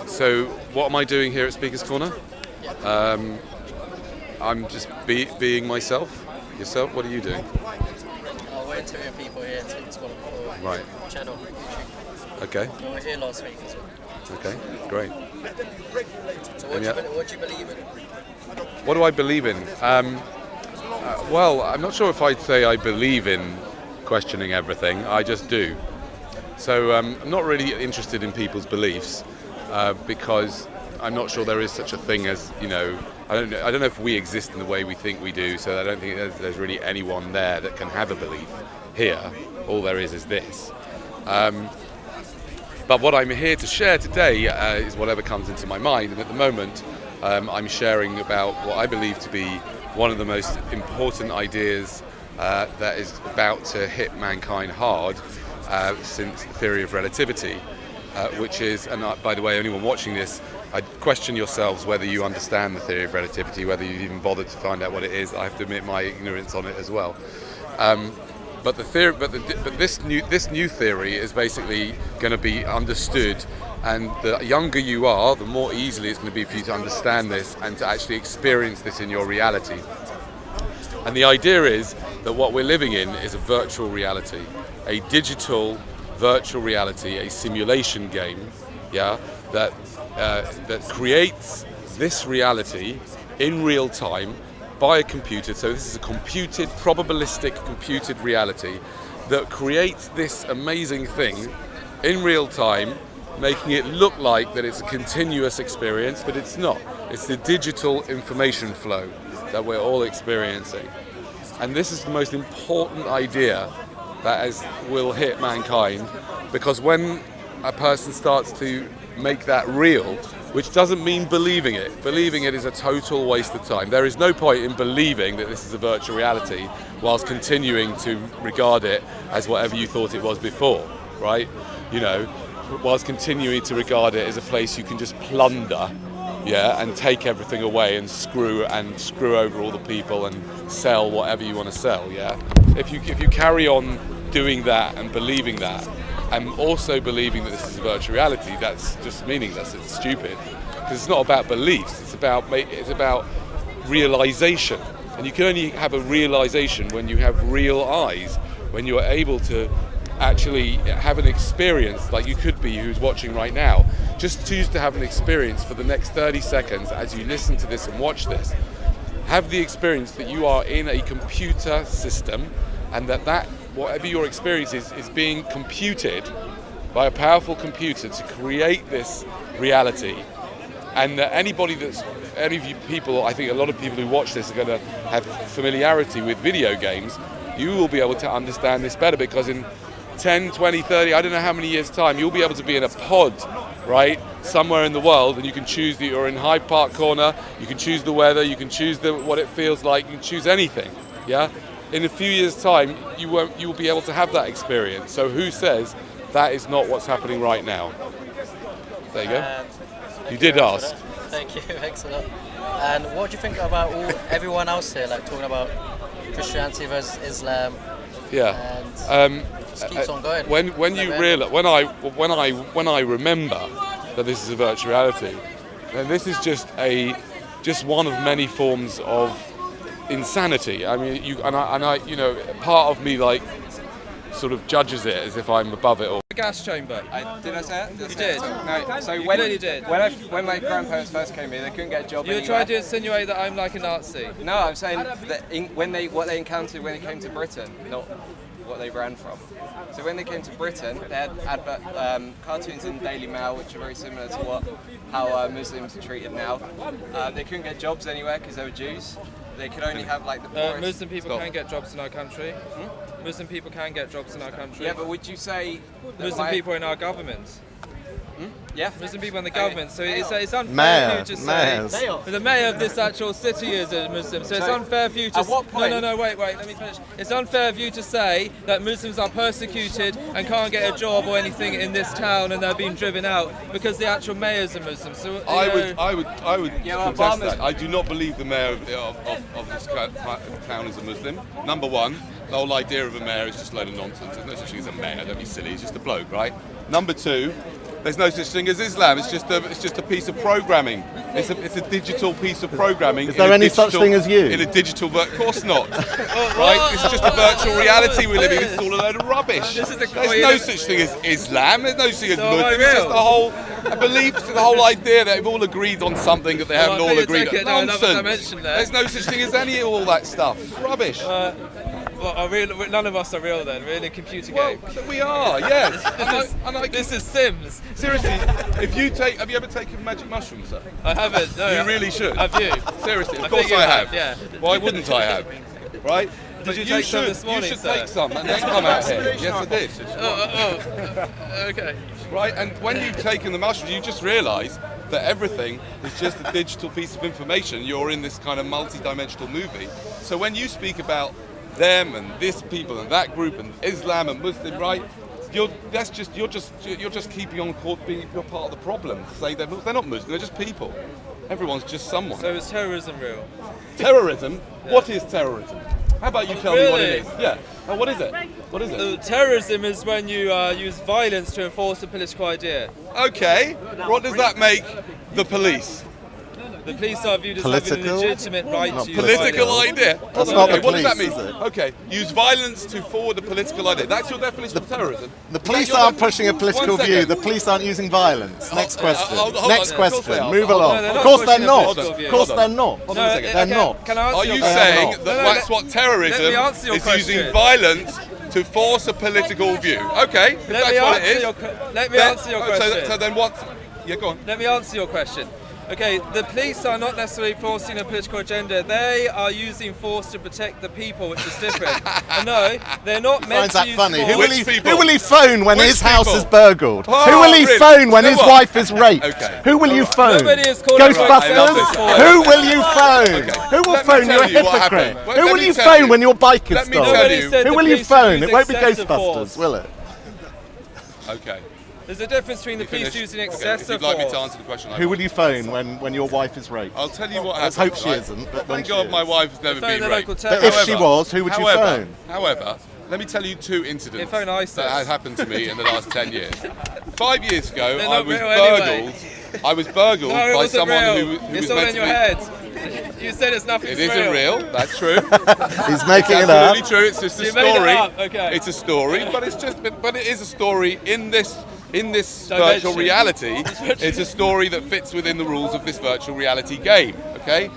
So what am I doing here at Speaker's Corner? I'm just being myself. Yourself, what are you doing? We're interviewing people here at Speaker's Corner for Right. channel. Okay. We were here last week as well. Okay, great. So what do you believe in? What do I believe in? Well, I'm not sure if I'd say I believe in questioning everything. I just do. So I'm not really interested in people's beliefs because I'm not sure there is such a thing as, I don't know if we exist in the way we think we do, so I don't think there's really anyone there that can have a belief here. All there is this. But what I'm here to share today is whatever comes into my mind, and at the moment I'm sharing about what I believe to be one of the most important ideas that is about to hit mankind hard since the theory of relativity, which is, and by the way, anyone watching this, I'd question yourselves whether you understand the theory of relativity, whether you've even bothered to find out what it is. I have to admit my ignorance on it as well. But this new theory is basically going to be understood, and the younger you are, the more easily it's going to be for you to understand this and to actually experience this in your reality. And the idea is that what we're living in is a virtual reality, a digital virtual reality, a simulation game, that creates this reality in real time by a computer. So this is a computed, probabilistic computed reality that creates this amazing thing in real time, making it look like that it's a continuous experience, but it's not. It's the digital information flow that we're all experiencing. And this is the most important idea that will hit mankind, because when a person starts to make that real, which doesn't mean believing it. Believing it is a total waste of time. There is no point in believing that this is a virtual reality whilst continuing to regard it as whatever you thought it was before, right? Whilst continuing to regard it as a place you can just plunder, and take everything away and screw over all the people and sell whatever you want to sell, If you carry on doing that and believing that, and also believing that this is a virtual reality, that's just meaningless. It's stupid, because it's not about beliefs. It's about realization, and you can only have a realization when you have real eyes, when you are able to actually have an experience like you could be, who's watching right now. Just choose to have an experience for the next 30 seconds as you listen to this and watch this. Have the experience that you are in a computer system, and that whatever your experience is being computed by a powerful computer to create this reality. And that any of you people, I think a lot of people who watch this are going to have familiarity with video games. You will be able to understand this better, because in 10, 20, 30, I don't know how many years' time, you'll be able to be in a pod, right, somewhere in the world, and you can choose that you're in Hyde Park corner, you can choose the weather, you can choose what it feels like, you can choose anything, In a few years' time, you will be able to have that experience. So who says that is not what's happening right now? There you go. You did ask. Thank you, excellent. And what do you think about everyone else here, like talking about Christianity versus Islam? And just keeps on going. When I remember that this is a virtual reality, then this is just one of many forms of insanity. I mean, part of me sort of judges it as if I'm above it. Or The gas chamber. Did I say it? You did. No. So You when clearly did. when my grandparents first came here, they couldn't get a job. You were anywhere. trying to insinuate that I'm like a Nazi. No, I'm saying that what they encountered when they came to Britain, not what they ran from. So when they came to Britain, they had cartoons in the Daily Mail, which are very similar to how Muslims are treated now. They couldn't get jobs anywhere because they were Jews. They could only have the poorest. Muslim people can get jobs in our country. Muslim people can get jobs in our country. Yeah, but would you say Muslim people in our government? Yeah. Muslim people in the government. So it's unfair for you to say the mayor of this actual city is a Muslim. So it's unfair for you to. At what point? No, wait, let me finish. It's unfair for you to say that Muslims are persecuted and can't get a job or anything in this town, and they're being driven out because the actual mayor's a Muslim. So I would contest that. I do not believe the mayor of this town is a Muslim. Number one, the whole idea of a mayor is just a load of nonsense. There's no such thing as a mayor. Don't be silly. He's just a bloke, right? Number two, There's no such thing as Islam. It's just a piece of programming. It's a digital piece of programming. Is there any such thing as you? In a digital, of course not. Right? This is just a virtual reality we're living. This is all a load of rubbish. There's no such thing as Islam. There's no such thing as Muslim. It's just the whole belief, the whole idea that they've all agreed on something that they haven't all agreed on. Nonsense. There's no such thing as any of all that stuff. It's rubbish. None of us are real then. We're in a computer game. We are, yes. This is Sims. Seriously, have you ever taken magic mushrooms, sir? I haven't. No. You really should. Have you? Seriously, of course I have. Yeah. Why wouldn't I have? Right? Did you take some this morning, You should sir? take some and then come out here. Yes, I did. Okay. Right, and when you've taken the mushrooms, you just realise that everything is just a digital piece of information. You're in this kind of multi-dimensional movie. So when you speak about them and this people and that group and Islam and Muslim, right? You're just keeping on court being you're part of the problem. To say they're not Muslim, they're just people. Everyone's just someone. So is terrorism real? Terrorism? Yeah. What is terrorism? How about you tell me what it is? Yeah. What is it? What is it? Terrorism is when you use violence to enforce a political idea. Okay. What does that make the police? The police are viewed as having a legitimate right to use political violence. idea. That's not the What does that police, mean? is it? Okay, use violence to forward a political idea. That's your definition of terrorism. The police aren't pushing a political view. The police aren't using violence. Next question. Next question. Move along. Of course they're not. Of course they're not. Hold on a second. They're not. Can I answer Are your you question? saying that that's what terrorism Let me answer your is question. using violence to force a political view? Okay, if that's what it is. Let me answer your question. So then what? Yeah, go on. Let me answer your question. Okay, the police are not necessarily forcing a political agenda. They are using force to protect the people, which is different. And no, they're not meant Finds that to use funny. force. Who will he phone when Which his house people? is burgled? Oh, Who will he really? phone when You know his what? wife is raped? Okay. Who will you phone? Nobody is calling I love this. Ghostbusters? Who will you phone? Okay. Who will Let me phone? tell You're a you what hypocrite. happened. Well, Who let will me you tell phone you. when your bike is Let me stolen? tell Nobody you. said Who the will you police phone? use It won't be excessive Ghostbusters, force. will it? Okay. There's a difference between the police using If excessive you'd like me to force. answer the question, Who will you phone when your wife is raped? I'll tell you what Let's happened. hope she isn't, but when Thank she God is. my wife's never Phone been the raped. local But if she was, who would you phone? However, let me tell you two incidents If phone ISIS. that had happened to me in the last 10 years. 5 years ago, They're I not was real burgled. anyway. I was burgled No, it by wasn't someone real. who It's was all meant in to your be. head. You said it's nothing It real. isn't real. That's true. He's making it Absolutely up. true. It's just a You made it story. up, okay. It's a story, but it is a story in this Dimension. virtual reality. It's a story that fits within the rules of this virtual reality game. Okay.